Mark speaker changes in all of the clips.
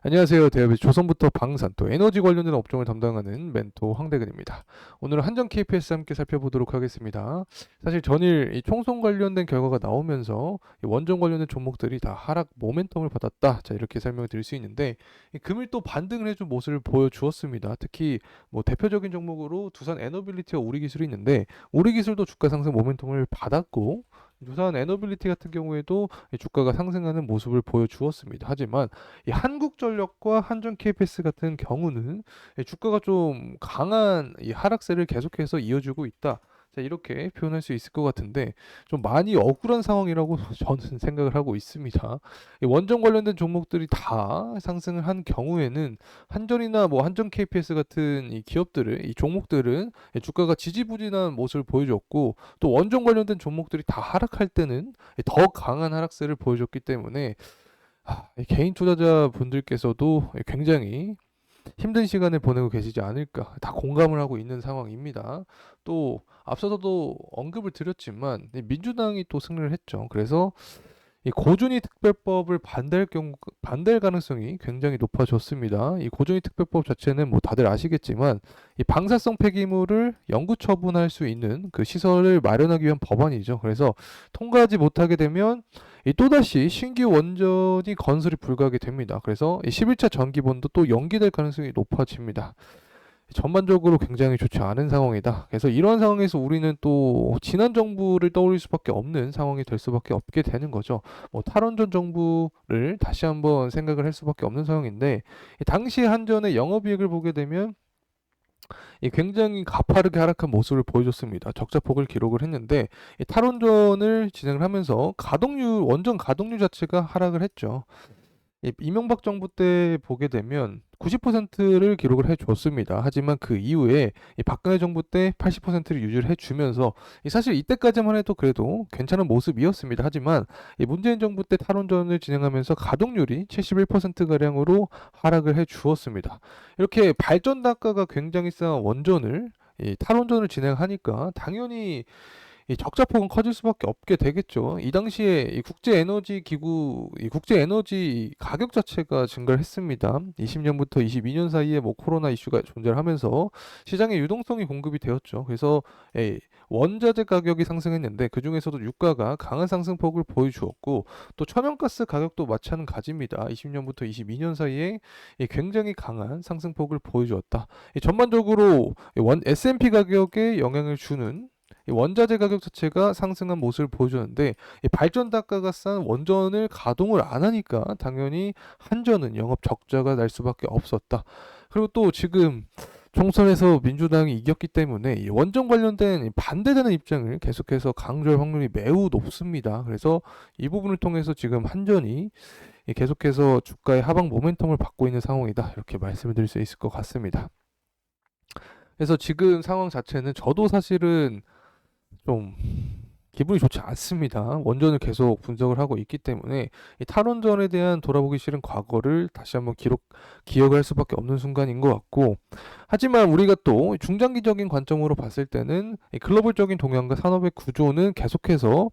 Speaker 1: 안녕하세요. 대한민국 조선부터 방산 또 에너지 관련된 업종을 담당하는 멘토 황대근입니다. 오늘은 한전 KPS 함께 살펴보도록 하겠습니다. 사실 전일 이 총선 관련된 결과가 나오면서 이 원전 관련된 종목들이 다 하락 모멘텀을 받았다. 자, 이렇게 설명을 드릴 수 있는데 이 금일 또 반등을 해준 모습을 보여주었습니다. 특히 뭐 대표적인 종목으로 두산 에너빌리티와 우리기술이 있는데 우리기술도 주가 상승 모멘텀을 받았고 두산 에너빌리티 같은 경우에도 이 주가가 상승하는 모습을 보여주었습니다. 하지만 이 한국전력과 한전 KPS 같은 경우는 이 주가가 좀 강한 이 하락세를 계속해서 이어주고 있다. 자, 이렇게 표현할 수 있을 것 같은데 좀 많이 억울한 상황이라고 저는 생각을 하고 있습니다. 이 원전 관련된 종목들이 다 상승을 한 경우에는 한전이나 뭐 한전 KPS 같은 이 기업들을 이 종목들은 이 주가가 지지부진한 모습을 보여줬고 또 원전 관련된 종목들이 다 하락할 때는 더 강한 하락세를 보여줬기 때문에 이 개인 투자자분들께서도 굉장히 힘든 시간을 보내고 계시지 않을까 다 공감을 하고 있는 상황입니다. 또 앞서서도 언급을 드렸지만 민주당이 또 승리를 했죠. 그래서 이 고준위 특별법을 반대할 가능성이 굉장히 높아졌습니다. 이 고준위 특별법 자체는 뭐 다들 아시겠지만 이 방사성 폐기물을 영구 처분할 수 있는 그 시설을 마련하기 위한 법안이죠. 그래서 통과하지 못하게 되면 이 또다시 신규 원전이 건설이 불가하게 됩니다. 그래서 이 11차 전기본도 또 연기될 가능성이 높아집니다. 전반적으로 굉장히 좋지 않은 상황이다. 그래서 이런 상황에서 우리는 또 지난 정부를 떠올릴 수밖에 없는 상황이 될 수밖에 없게 되는 거죠. 뭐 탈원전 정부를 다시 한번 생각을 할 수밖에 없는 상황인데 당시 한전의 영업이익을 보게 되면 이 굉장히 가파르게 하락한 모습을 보여줬습니다. 적자폭을 기록을 했는데 이 탈원전을 진행을 하면서 가동률 원전 가동률 자체가 하락을 했죠. 이명박 정부 때 보게 되면 90%를 기록을 해줬습니다. 하지만 그 이후에 이 박근혜 정부 때 80%를 유지를 해주면서 사실 이때까지만 해도 그래도 괜찮은 모습이었습니다. 하지만 이 문재인 정부 때 탈원전을 진행하면서 가동률이 71%가량으로 하락을 해주었습니다. 이렇게 발전 단가가 굉장히 싼 원전을 이 탈원전을 진행하니까 당연히 이 적자폭은 커질 수밖에 없게 되겠죠. 이 당시에 이 국제 에너지 기구, 이 국제 에너지 가격 자체가 증가를 했습니다. 20년부터 22년 사이에 뭐 코로나 이슈가 존재를 하면서 시장에 유동성이 공급이 되었죠. 그래서 원자재 가격이 상승했는데 그 중에서도 유가가 강한 상승폭을 보여주었고 또 천연가스 가격도 마찬가지입니다. 20년부터 22년 사이에 굉장히 강한 상승폭을 보여주었다. 전반적으로 S&P 가격에 영향을 주는 이 원자재 가격 자체가 상승한 모습을 보여주는데 이 발전 단가가 싼 원전을 가동을 안 하니까 당연히 한전은 영업 적자가 날 수밖에 없었다. 그리고 또 지금 총선에서 민주당이 이겼기 때문에 이 원전 관련된 반대되는 입장을 계속해서 강조할 확률이 매우 높습니다. 그래서 이 부분을 통해서 지금 한전이 계속해서 주가의 하방 모멘텀을 받고 있는 상황이다. 이렇게 말씀을 드릴 수 있을 것 같습니다. 그래서 지금 상황 자체는 저도 사실은 좀 기분이 좋지 않습니다. 원전을 계속 분석을 하고 있기 때문에 이 탈원전에 대한 돌아보기 싫은 과거를 다시 한번 기억할 수밖에 없는 순간인 것 같고, 하지만 우리가 또 중장기적인 관점으로 봤을 때는 이 글로벌적인 동향과 산업의 구조는 계속해서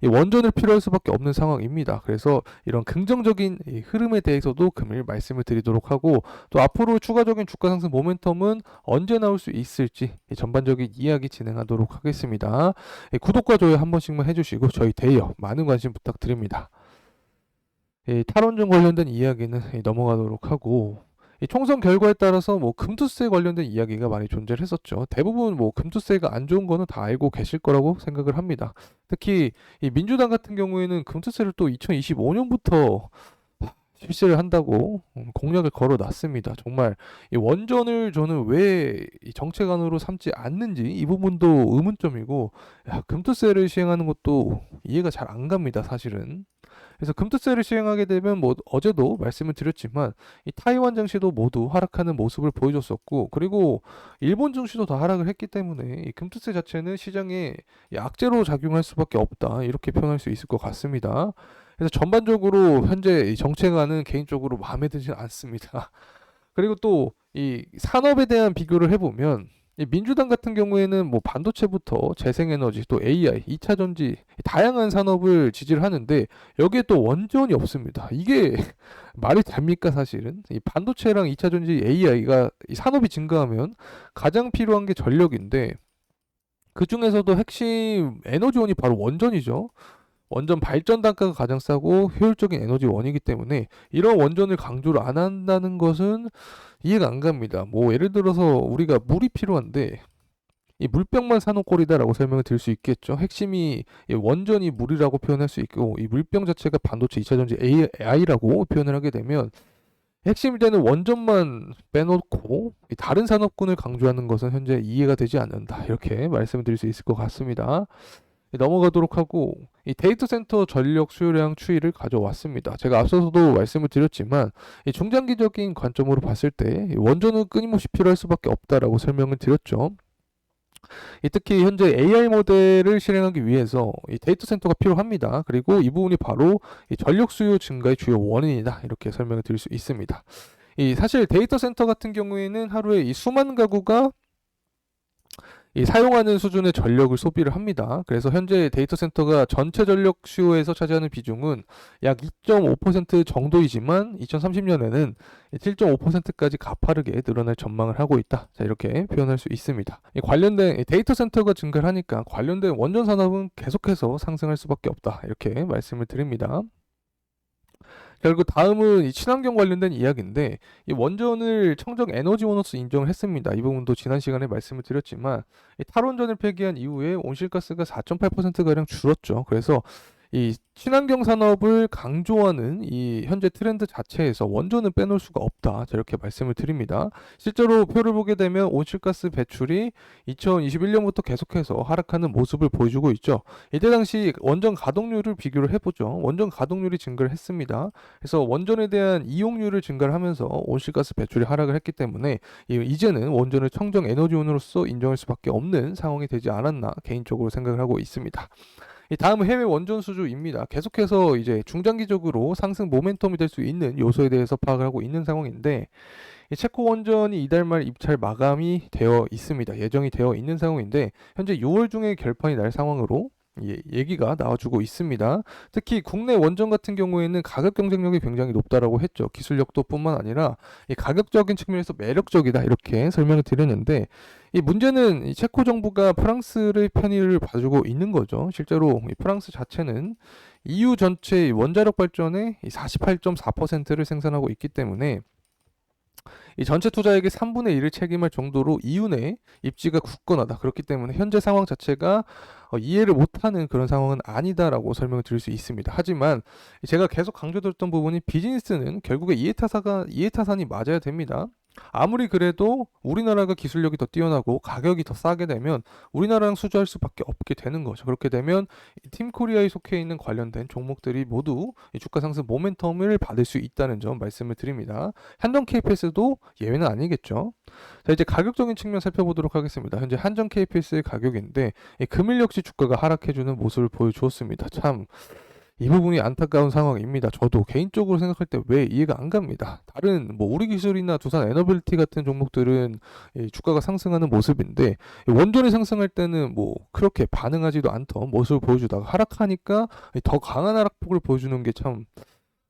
Speaker 1: 이 원전을 필요할 수밖에 없는 상황입니다. 그래서 이런 긍정적인 이 흐름에 대해서도 금일 말씀을 드리도록 하고 또 앞으로 추가적인 주가 상승 모멘텀은 언제 나올 수 있을지 전반적인 이야기 진행하도록 하겠습니다. 구독과 좋아요 한 번씩만 해주시고 저희 대여 많은 관심 부탁드립니다. 탈원전 관련된 이야기는 넘어가도록 하고 이 총선 결과에 따라서 뭐 금투세 관련된 이야기가 많이 존재를 했었죠. 대부분 뭐 금투세가 안 좋은 거는 다 알고 계실 거라고 생각을 합니다. 특히 이 민주당 같은 경우에는 금투세를 또 2025년부터 실시를 한다고 공약을 걸어놨습니다. 정말 이 원전을 저는 왜 이 정책안으로 삼지 않는지 이 부분도 의문점이고 금투세를 시행하는 것도 이해가 잘 안 갑니다. 사실은. 그래서 금투세를 시행하게 되면 뭐 어제도 말씀을 드렸지만 이 타이완 증시도 모두 하락하는 모습을 보여줬었고 그리고 일본 증시도 다 하락을 했기 때문에 이 금투세 자체는 시장에 악재로 작용할 수밖에 없다 이렇게 표현할 수 있을 것 같습니다. 그래서 전반적으로 현재 이 정책안은 개인적으로 마음에 들지 않습니다. 그리고 또 이 산업에 대한 비교를 해보면 이 민주당 같은 경우에는 뭐 반도체부터 재생에너지 또 AI, 2차 전지 다양한 산업을 지지를 하는데 여기에 또 원전이 없습니다. 이게 말이 됩니까 사실은? 이 반도체랑 2차 전지 AI가 이 산업이 증가하면 가장 필요한 게 전력인데 그 중에서도 핵심 에너지원이 바로 원전이죠. 원전 발전 단가가 가장 싸고 효율적인 에너지원이기 때문에 이런 원전을 강조를 안 한다는 것은 이해가 안 갑니다. 뭐 예를 들어서 우리가 물이 필요한데 이 물병만 사놓은 꼴이다라고 설명을 드릴 수 있겠죠. 핵심이 이 원전이 물이라고 표현할 수 있고 이 물병 자체가 반도체 2차전지 AI라고 표현을 하게 되면 핵심이 되는 원전만 빼놓고 이 다른 산업군을 강조하는 것은 현재 이해가 되지 않는다. 이렇게 말씀을 드릴 수 있을 것 같습니다. 넘어가도록 하고 이 데이터 센터 전력 수요량 추이를 가져왔습니다. 제가 앞서서도 말씀을 드렸지만 이 중장기적인 관점으로 봤을 때 원전은 끊임없이 필요할 수밖에 없다라고 설명을 드렸죠. 특히 현재 AI 모델을 실행하기 위해서 이 데이터 센터가 필요합니다. 그리고 이 부분이 바로 이 전력 수요 증가의 주요 원인이다. 이렇게 설명을 드릴 수 있습니다. 이 사실 데이터 센터 같은 경우에는 하루에 이 수만 가구가 이 사용하는 수준의 전력을 소비를 합니다. 그래서 현재 데이터 센터가 전체 전력 수요에서 차지하는 비중은 약 2.5% 정도이지만 2030년에는 7.5%까지 가파르게 늘어날 전망을 하고 있다. 자, 이렇게 표현할 수 있습니다. 이 관련된 데이터 센터가 증가를 하니까 관련된 원전 산업은 계속해서 상승할 수밖에 없다. 이렇게 말씀을 드립니다. 결국 다음은 이 친환경 관련된 이야기인데 이 원전을 청정 에너지원으로서 인정을 했습니다. 이 부분도 지난 시간에 말씀을 드렸지만 이 탈원전을 폐기한 이후에 온실가스가 4.8%가량 줄었죠. 그래서 이 친환경 산업을 강조하는 이 현재 트렌드 자체에서 원전은 빼놓을 수가 없다. 자, 이렇게 말씀을 드립니다. 실제로 표를 보게 되면 온실가스 배출이 2021년부터 계속해서 하락하는 모습을 보여주고 있죠. 이때 당시 원전 가동률을 비교를 해보죠. 원전 가동률이 증가를 했습니다. 그래서 원전에 대한 이용률을 증가를 하면서 온실가스 배출이 하락을 했기 때문에 이제는 원전을 청정 에너지원으로서 인정할 수밖에 없는 상황이 되지 않았나 개인적으로 생각을 하고 있습니다. 이 다음 해외 원전 수주입니다. 계속해서 이제 중장기적으로 상승 모멘텀이 될 수 있는 요소에 대해서 파악을 하고 있는 상황인데 이 체코 원전이 이달 말 입찰 마감이 되어 있습니다. 예정이 되어 있는 상황인데 현재 6월 중에 결판이 날 상황으로 얘기가 나와주고 있습니다. 특히 국내 원전 같은 경우에는 가격 경쟁력이 굉장히 높다라고 했죠. 기술력도 뿐만 아니라 이 가격적인 측면에서 매력적이다 이렇게 설명을 드렸는데 이 문제는 이 체코 정부가 프랑스의 편의를 봐주고 있는 거죠. 실제로 이 프랑스 자체는 EU 전체 원자력 발전의 48.4%를 생산하고 있기 때문에 이 전체 투자액의 3분의 1을 책임할 정도로 이윤의 입지가 굳건하다. 그렇기 때문에 현재 상황 자체가 이해를 못하는 그런 상황은 아니다라고 설명을 드릴 수 있습니다. 하지만 제가 계속 강조드렸던 부분이 비즈니스는 결국에 이해타산이 맞아야 됩니다. 아무리 그래도 우리나라가 기술력이 더 뛰어나고 가격이 더 싸게 되면 우리나라랑 수주할 수밖에 없게 되는 거죠. 그렇게 되면 팀코리아에 속해 있는 관련된 종목들이 모두 이 주가 상승 모멘텀을 받을 수 있다는 점 말씀을 드립니다. 한전 KPS도 예외는 아니겠죠. 자, 이제 가격적인 측면 살펴보도록 하겠습니다. 현재 한전 KPS의 가격인데 금일 역시 주가가 하락해주는 모습을 보여주었습니다. 참 이 부분이 안타까운 상황입니다. 저도 개인적으로 생각할 때 왜 이해가 안 갑니다. 다른 뭐 우리기술이나 두산 에너빌리티 같은 종목들은 이 주가가 상승하는 모습인데 원전이 상승할 때는 뭐 그렇게 반응하지도 않던 모습을 보여주다가 하락하니까 더 강한 하락폭을 보여주는 게 참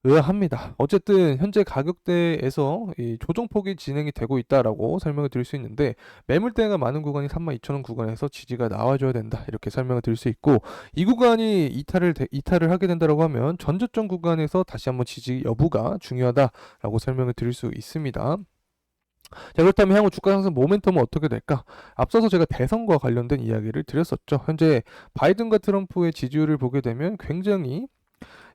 Speaker 1: 의아합니다. 어쨌든 현재 가격대에서 이 조정폭이 진행이 되고 있다라고 설명을 드릴 수 있는데 매물대가 많은 구간이 32,000원 구간에서 지지가 나와줘야 된다 이렇게 설명을 드릴 수 있고 이 구간이 이탈을 하게 된다라고 하면 전저점 구간에서 다시 한번 지지 여부가 중요하다라고 설명을 드릴 수 있습니다. 자, 그렇다면 향후 주가 상승 모멘텀은 어떻게 될까? 앞서서 제가 대선과 관련된 이야기를 드렸었죠. 현재 바이든과 트럼프의 지지율을 보게 되면 굉장히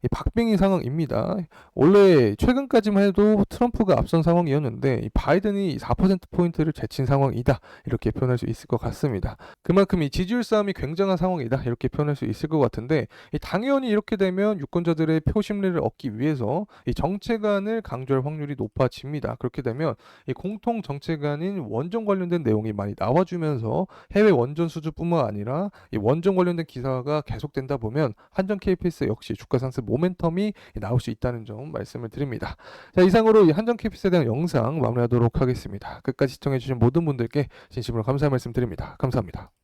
Speaker 1: 이 박빙인 상황입니다. 원래 최근까지만 해도 트럼프가 앞선 상황이었는데 이 바이든이 4%포인트를 제친 상황이다. 이렇게 표현할 수 있을 것 같습니다. 그만큼 이 지지율 싸움이 굉장한 상황이다. 이렇게 표현할 수 있을 것 같은데 당연히 이렇게 되면 유권자들의 표 심리를 얻기 위해서 이 정책안을 강조할 확률이 높아집니다. 그렇게 되면 이 공통 정책안인 원전 관련된 내용이 많이 나와주면서 해외 원전 수주뿐만 아니라 이 원전 관련된 기사가 계속된다 보면 한전 KPS 역시 주가 상승 모멘텀이 나올 수 있다는 점 말씀을 드립니다. 자, 이상으로 이 한정 KPS에 대한 영상 마무리하도록 하겠습니다. 끝까지 시청해주신 모든 분들께 진심으로 감사의 말씀 드립니다. 감사합니다.